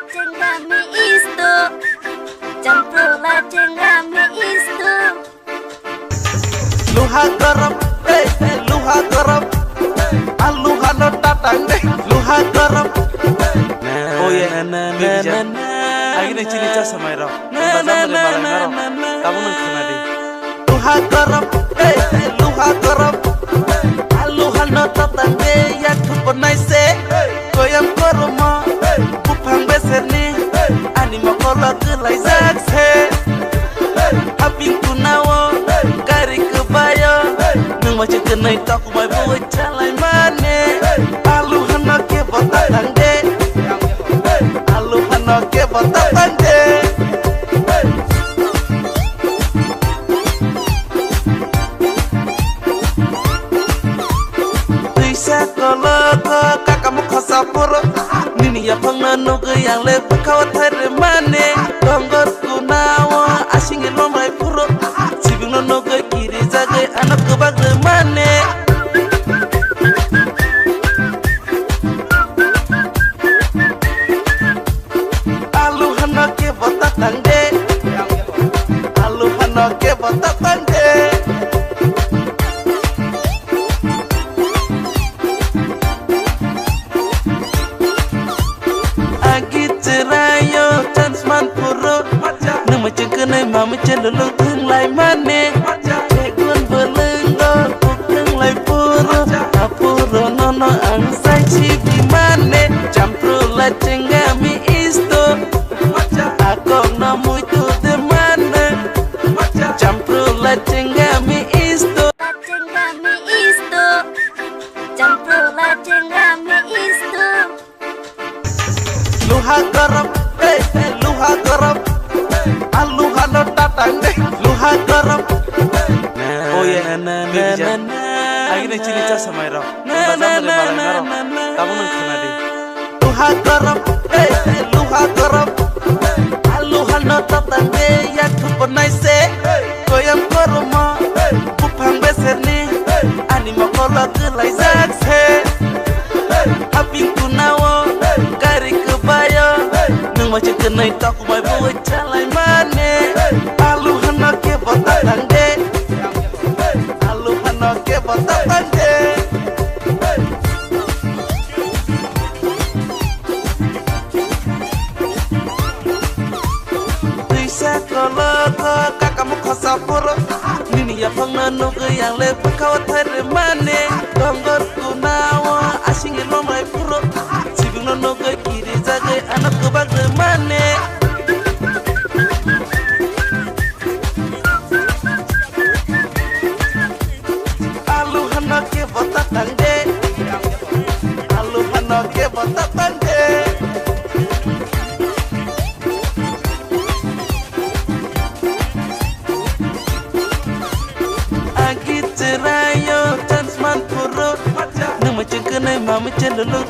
Cengkami isto, campulah cengkami isto. Luha garam, luha garam, aluha no tatang deh, luha garam. Oh ya, Bijan. Akhirnya cerita sama Ero. Bazar dari Malang Ero. Kamu nengkena deh. Luha garam, luha garam, aluha no tatang deh, ya kupenai se, goyang koroma, kupang beseni, anima kolak gelai zakse, aping kunawo, kari kebayo, nung macam kenai tak kumai buat calai mane, aluha no ke botatang deh, aluha no ke botatang deh. Koloko kakamu kosapuro nini ya pangna nuga yang lepa kau tere mane donggor kunawa asingin lomai puro sibing no nuga kiri zagai anak kebag mane aluhan no ke botatang de aluhan no ke botatang de. Macam kenai mama cenderung teng lai mane, cekun belenggo teng lai puro, apuro nono angsai cibi mane, campur la cenggami isto, aku namu itu de mana, campur la cenggami isto, Cengkami isto, campulah cengkami isto. luha garam, luha garam. Aluha no tatang deh, luha garam. Oh ya, Bijan. Akhirnya cerita sama Ero. Bazar dari Malang Ero. Kamu nengkena deh. Luha garam, luha garam. Aluha no tatang deh, ya kupenai se, goyang koroma, kupang beseni, anima kolak gelai zakse, aping kunawo, kari kebayo, nung macam kenai tak kumai buat calai mane, aluha no ke botatang deh, aluha no ke botatang deh. Koloko kakamu kosapuro nini ya pangna nuga yang lepa kau tere mane donggor kunawa asingin lomai puro sibing no nuga kiri zagai anak kebag mane aluhan no ke botatang deh aluhan no ke botatang deh. Macam kenai mama cenderung